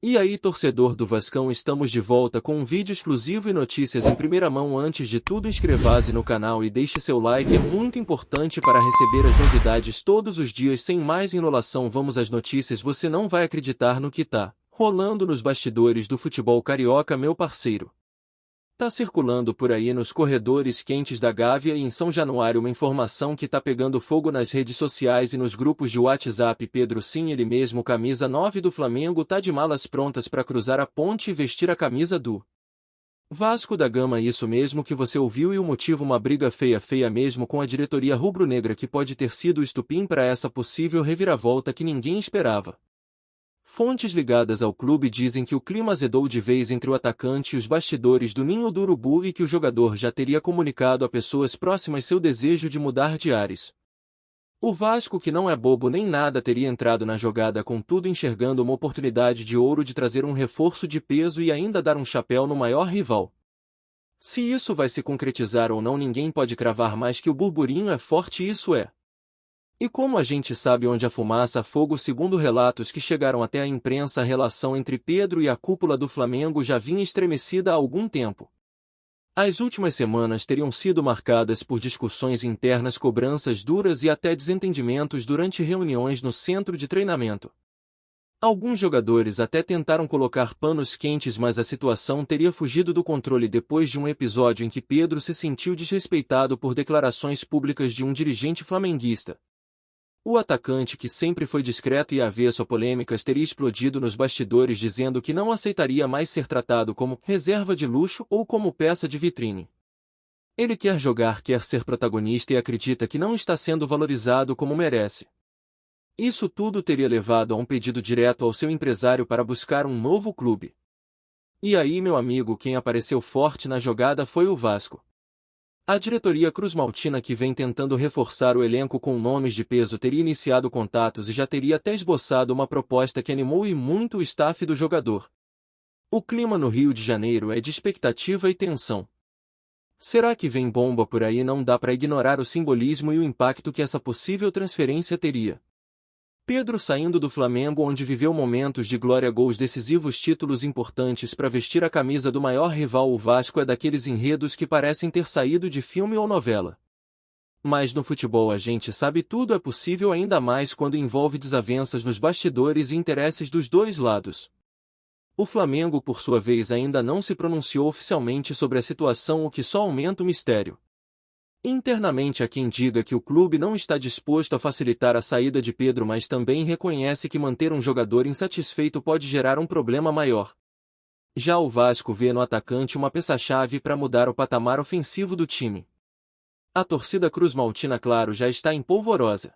E aí, torcedor do Vascão, estamos de volta com um vídeo exclusivo e notícias em primeira mão. Antes de tudo, inscreva-se no canal e deixe seu like, é muito importante para receber as novidades todos os dias. Sem mais enrolação, vamos às notícias. Você não vai acreditar no que tá rolando nos bastidores do futebol carioca, meu parceiro. Tá circulando por aí nos corredores quentes da Gávea e em São Januário uma informação que tá pegando fogo nas redes sociais e nos grupos de WhatsApp. Pedro, sim, ele mesmo, camisa 9 do Flamengo, tá de malas prontas para cruzar a ponte e vestir a camisa do Vasco da Gama. Isso mesmo que você ouviu, e o motivo: uma briga feia mesmo com a diretoria rubro-negra, que pode ter sido o estupim para essa possível reviravolta que ninguém esperava. Fontes ligadas ao clube dizem que o clima azedou de vez entre o atacante e os bastidores do Ninho do Urubu e que o jogador já teria comunicado a pessoas próximas seu desejo de mudar de ares. O Vasco, que não é bobo nem nada, teria entrado na jogada com tudo, enxergando uma oportunidade de ouro de trazer um reforço de peso e ainda dar um chapéu no maior rival. Se isso vai se concretizar ou não, ninguém pode cravar, mas que o burburinho é forte, isso é. E como a gente sabe, onde há fumaça há fogo. Segundo relatos que chegaram até a imprensa, a relação entre Pedro e a cúpula do Flamengo já vinha estremecida há algum tempo. As últimas semanas teriam sido marcadas por discussões internas, cobranças duras e até desentendimentos durante reuniões no centro de treinamento. Alguns jogadores até tentaram colocar panos quentes, mas a situação teria fugido do controle depois de um episódio em que Pedro se sentiu desrespeitado por declarações públicas de um dirigente flamenguista. O atacante, que sempre foi discreto e avesso a polêmicas, teria explodido nos bastidores dizendo que não aceitaria mais ser tratado como reserva de luxo ou como peça de vitrine. Ele quer jogar, quer ser protagonista e acredita que não está sendo valorizado como merece. Isso tudo teria levado a um pedido direto ao seu empresário para buscar um novo clube. E aí, meu amigo, quem apareceu forte na jogada foi o Vasco. A diretoria cruzmaltina, que vem tentando reforçar o elenco com nomes de peso, teria iniciado contatos e já teria até esboçado uma proposta que animou e muito o staff do jogador. O clima no Rio de Janeiro é de expectativa e tensão. Será que vem bomba por aí? Não dá para ignorar o simbolismo e o impacto que essa possível transferência teria. Pedro saindo do Flamengo, onde viveu momentos de glória, gols decisivos, títulos importantes, para vestir a camisa do maior rival. O Vasco é daqueles enredos que parecem ter saído de filme ou novela. Mas no futebol a gente sabe, tudo é possível, ainda mais quando envolve desavenças nos bastidores e interesses dos dois lados. O Flamengo, por sua vez, ainda não se pronunciou oficialmente sobre a situação, o que só aumenta o mistério. Internamente há quem diga que o clube não está disposto a facilitar a saída de Pedro, mas também reconhece que manter um jogador insatisfeito pode gerar um problema maior. Já o Vasco vê no atacante uma peça-chave para mudar o patamar ofensivo do time. A torcida cruzmaltina, claro, já está em polvorosa.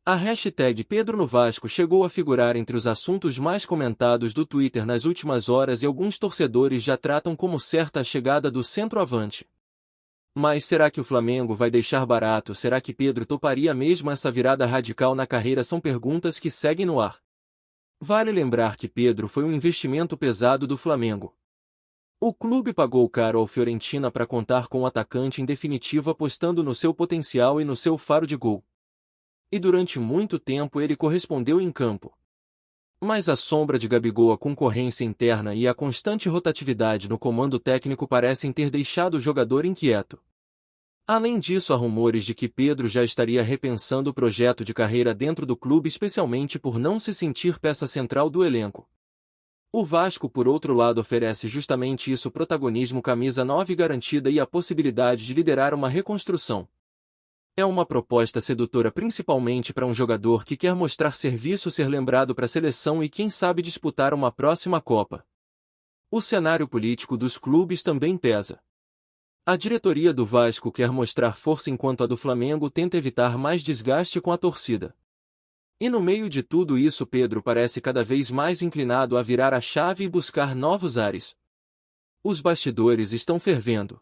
A hashtag Pedro no Vasco chegou a figurar entre os assuntos mais comentados do Twitter nas últimas horas e alguns torcedores já tratam como certa a chegada do centroavante. Mas será que o Flamengo vai deixar barato? Será que Pedro toparia mesmo essa virada radical na carreira? São perguntas que seguem no ar. Vale lembrar que Pedro foi um investimento pesado do Flamengo. O clube pagou caro ao Fiorentina para contar com o atacante, em definitiva apostando no seu potencial e no seu faro de gol. E durante muito tempo ele correspondeu em campo. Mas a sombra de Gabigol, a concorrência interna e a constante rotatividade no comando técnico parecem ter deixado o jogador inquieto. Além disso, há rumores de que Pedro já estaria repensando o projeto de carreira dentro do clube, especialmente por não se sentir peça central do elenco. O Vasco, por outro lado, oferece justamente isso: protagonismo, camisa 9 garantida e a possibilidade de liderar uma reconstrução. É uma proposta sedutora, principalmente para um jogador que quer mostrar serviço, ser lembrado para a seleção e quem sabe disputar uma próxima Copa. O cenário político dos clubes também pesa. A diretoria do Vasco quer mostrar força, enquanto a do Flamengo tenta evitar mais desgaste com a torcida. E no meio de tudo isso, Pedro parece cada vez mais inclinado a virar a chave e buscar novos ares. Os bastidores estão fervendo.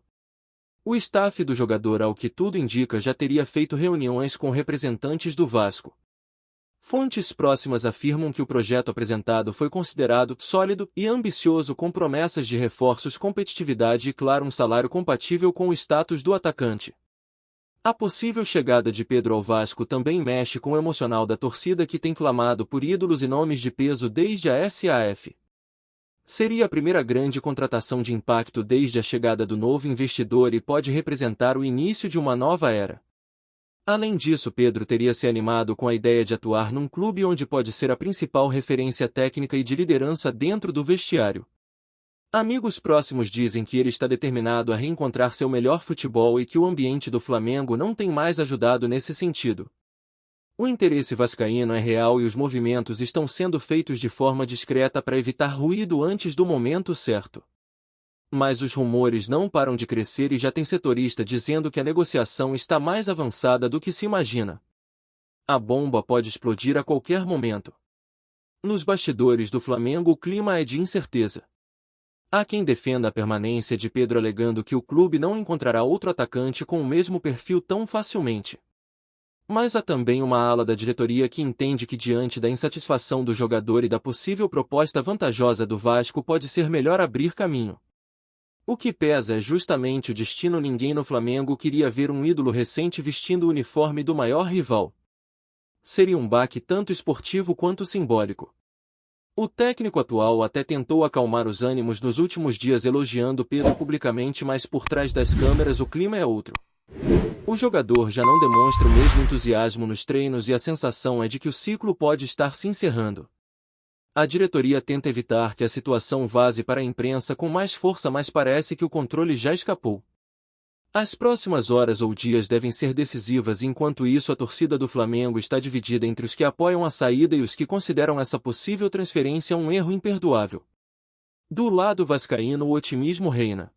O staff do jogador, ao que tudo indica, já teria feito reuniões com representantes do Vasco. Fontes próximas afirmam que o projeto apresentado foi considerado sólido e ambicioso, com promessas de reforços, competitividade e, claro, um salário compatível com o status do atacante. A possível chegada de Pedro ao Vasco também mexe com o emocional da torcida, que tem clamado por ídolos e nomes de peso desde a SAF. Seria a primeira grande contratação de impacto desde a chegada do novo investidor e pode representar o início de uma nova era. Além disso, Pedro teria se animado com a ideia de atuar num clube onde pode ser a principal referência técnica e de liderança dentro do vestiário. Amigos próximos dizem que ele está determinado a reencontrar seu melhor futebol e que o ambiente do Flamengo não tem mais ajudado nesse sentido. O interesse vascaíno é real e os movimentos estão sendo feitos de forma discreta para evitar ruído antes do momento certo. Mas os rumores não param de crescer e já tem setorista dizendo que a negociação está mais avançada do que se imagina. A bomba pode explodir a qualquer momento. Nos bastidores do Flamengo o clima é de incerteza. Há quem defenda a permanência de Pedro alegando que o clube não encontrará outro atacante com o mesmo perfil tão facilmente. Mas há também uma ala da diretoria que entende que diante da insatisfação do jogador e da possível proposta vantajosa do Vasco pode ser melhor abrir caminho. O que pesa é justamente o destino. Ninguém no Flamengo queria ver um ídolo recente vestindo o uniforme do maior rival. Seria um baque tanto esportivo quanto simbólico. O técnico atual até tentou acalmar os ânimos nos últimos dias elogiando Pedro publicamente, mas por trás das câmeras o clima é outro. O jogador já não demonstra o mesmo entusiasmo nos treinos e a sensação é de que o ciclo pode estar se encerrando. A diretoria tenta evitar que a situação vaze para a imprensa com mais força, mas parece que o controle já escapou. As próximas horas ou dias devem ser decisivas e enquanto isso a torcida do Flamengo está dividida entre os que apoiam a saída e os que consideram essa possível transferência um erro imperdoável. Do lado vascaíno o otimismo reina.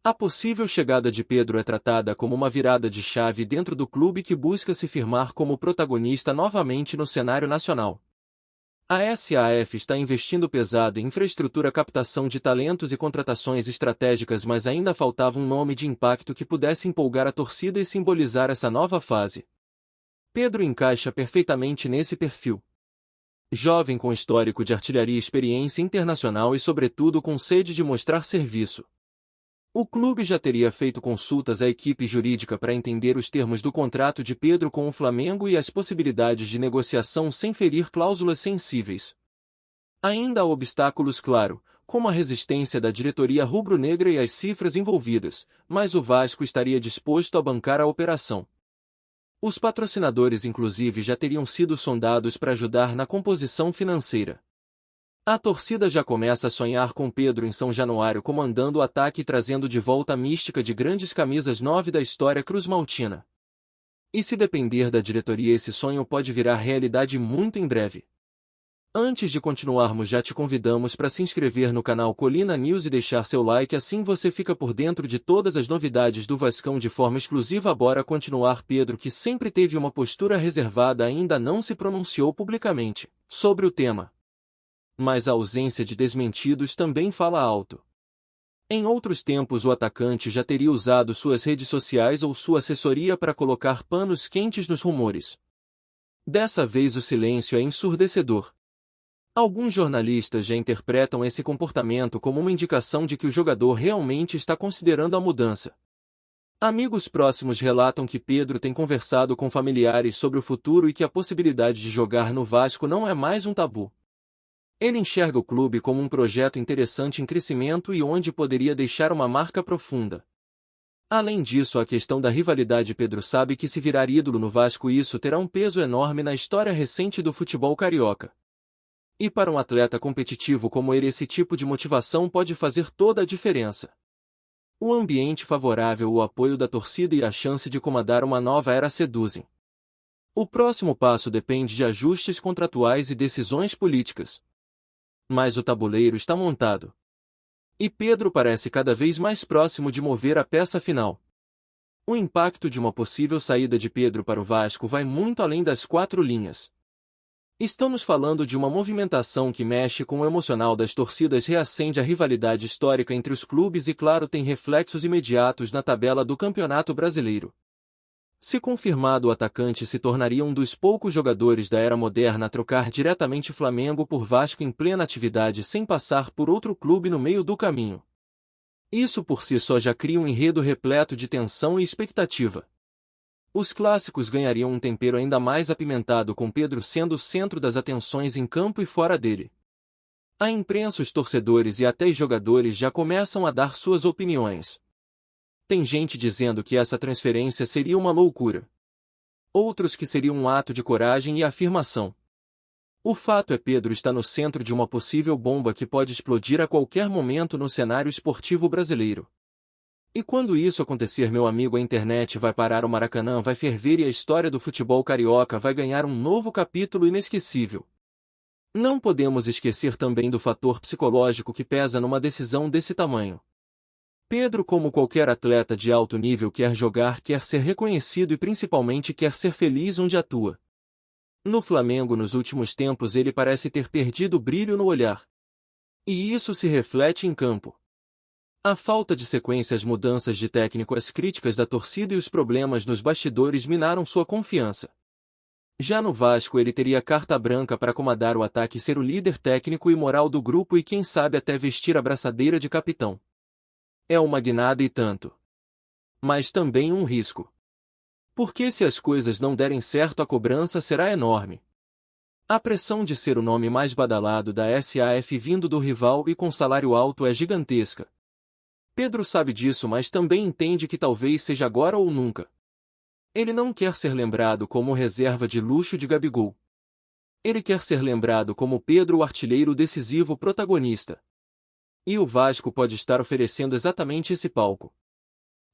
A possível chegada de Pedro é tratada como uma virada de chave dentro do clube que busca se firmar como protagonista novamente no cenário nacional. A SAF está investindo pesado em infraestrutura, captação de talentos e contratações estratégicas, mas ainda faltava um nome de impacto que pudesse empolgar a torcida e simbolizar essa nova fase. Pedro encaixa perfeitamente nesse perfil. Jovem com histórico de artilharia e experiência internacional e sobretudo com sede de mostrar serviço. O clube já teria feito consultas à equipe jurídica para entender os termos do contrato de Pedro com o Flamengo e as possibilidades de negociação sem ferir cláusulas sensíveis. Ainda há obstáculos, claro, como a resistência da diretoria rubro-negra e as cifras envolvidas, mas o Vasco estaria disposto a bancar a operação. Os patrocinadores inclusive já teriam sido sondados para ajudar na composição financeira. A torcida já começa a sonhar com Pedro em São Januário comandando o ataque e trazendo de volta a mística de grandes camisas 9 da história cruz-maltina. E se depender da diretoria esse sonho pode virar realidade muito em breve. Antes de continuarmos já te convidamos para se inscrever no canal Colina News e deixar seu like, assim você fica por dentro de todas as novidades do Vascão de forma exclusiva. Bora continuar. Pedro, que sempre teve uma postura reservada, ainda não se pronunciou publicamente sobre o tema. Mas a ausência de desmentidos também fala alto. Em outros tempos o atacante já teria usado suas redes sociais ou sua assessoria para colocar panos quentes nos rumores. Dessa vez o silêncio é ensurdecedor. Alguns jornalistas já interpretam esse comportamento como uma indicação de que o jogador realmente está considerando a mudança. Amigos próximos relatam que Pedro tem conversado com familiares sobre o futuro e que a possibilidade de jogar no Vasco não é mais um tabu. Ele enxerga o clube como um projeto interessante em crescimento e onde poderia deixar uma marca profunda. Além disso, a questão da rivalidade. Pedro sabe que se virar ídolo no Vasco isso terá um peso enorme na história recente do futebol carioca. E para um atleta competitivo como ele esse tipo de motivação pode fazer toda a diferença. O ambiente favorável, o apoio da torcida e a chance de comandar uma nova era seduzem. O próximo passo depende de ajustes contratuais e decisões políticas. Mas o tabuleiro está montado. E Pedro parece cada vez mais próximo de mover a peça final. O impacto de uma possível saída de Pedro para o Vasco vai muito além das 4 linhas. Estamos falando de uma movimentação que mexe com o emocional das torcidas, reacende a rivalidade histórica entre os clubes e, claro, tem reflexos imediatos na tabela do Campeonato Brasileiro. Se confirmado, o atacante se tornaria um dos poucos jogadores da era moderna a trocar diretamente Flamengo por Vasco em plena atividade sem passar por outro clube no meio do caminho. Isso por si só já cria um enredo repleto de tensão e expectativa. Os clássicos ganhariam um tempero ainda mais apimentado com Pedro sendo o centro das atenções em campo e fora dele. A imprensa, os torcedores e até os jogadores já começam a dar suas opiniões. Tem gente dizendo que essa transferência seria uma loucura. Outros que seria um ato de coragem e afirmação. O fato é Pedro está no centro de uma possível bomba que pode explodir a qualquer momento no cenário esportivo brasileiro. E quando isso acontecer, meu amigo, a internet vai parar, o Maracanã vai ferver e a história do futebol carioca vai ganhar um novo capítulo inesquecível. Não podemos esquecer também do fator psicológico que pesa numa decisão desse tamanho. Pedro, como qualquer atleta de alto nível, quer jogar, quer ser reconhecido e principalmente quer ser feliz onde atua. No Flamengo, nos últimos tempos, ele parece ter perdido o brilho no olhar. E isso se reflete em campo. A falta de sequência, as mudanças de técnico, as críticas da torcida e os problemas nos bastidores minaram sua confiança. Já no Vasco, ele teria carta branca para comandar o ataque, ser o líder técnico e moral do grupo e quem sabe até vestir a braçadeira de capitão. É uma guinada e tanto. Mas também um risco. Porque se as coisas não derem certo, a cobrança será enorme. A pressão de ser o nome mais badalado da SAF vindo do rival e com salário alto é gigantesca. Pedro sabe disso, mas também entende que talvez seja agora ou nunca. Ele não quer ser lembrado como reserva de luxo de Gabigol. Ele quer ser lembrado como Pedro, o artilheiro decisivo, protagonista. E o Vasco pode estar oferecendo exatamente esse palco.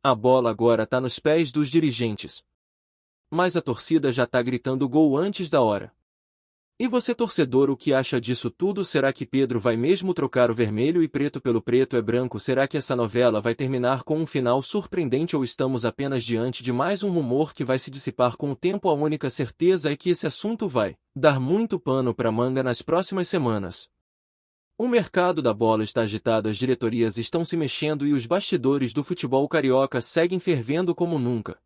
A bola agora está nos pés dos dirigentes. Mas a torcida já está gritando gol antes da hora. E você, torcedor, o que acha disso tudo? Será que Pedro vai mesmo trocar o vermelho e preto pelo preto e branco? Será que essa novela vai terminar com um final surpreendente ou estamos apenas diante de mais um rumor que vai se dissipar com o tempo? A única certeza é que esse assunto vai dar muito pano para manga nas próximas semanas. O mercado da bola está agitado, as diretorias estão se mexendo e os bastidores do futebol carioca seguem fervendo como nunca.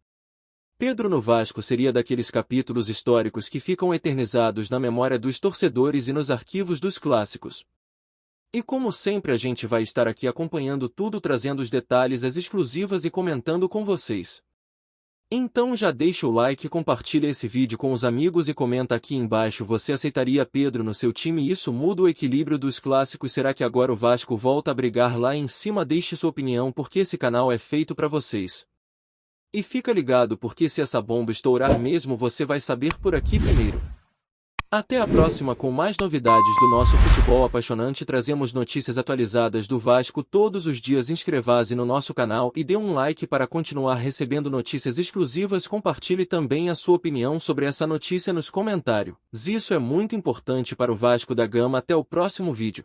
Pedro no Vasco seria daqueles capítulos históricos que ficam eternizados na memória dos torcedores e nos arquivos dos clássicos. E como sempre, a gente vai estar aqui acompanhando tudo, trazendo os detalhes, as exclusivas e comentando com vocês. Então já deixa o like, compartilha esse vídeo com os amigos e comenta aqui embaixo: você aceitaria Pedro no seu time? Isso muda o equilíbrio dos clássicos? Será que agora o Vasco volta a brigar lá em cima? Deixe sua opinião, porque esse canal é feito para vocês. E fica ligado, porque se essa bomba estourar mesmo, você vai saber por aqui primeiro. Até a próxima com mais novidades do nosso futebol apaixonante. Trazemos notícias atualizadas do Vasco todos os dias. Inscreva-se no nosso canal e dê um like para continuar recebendo notícias exclusivas. Compartilhe também a sua opinião sobre essa notícia nos comentários. Isso é muito importante para o Vasco da Gama. Até o próximo vídeo.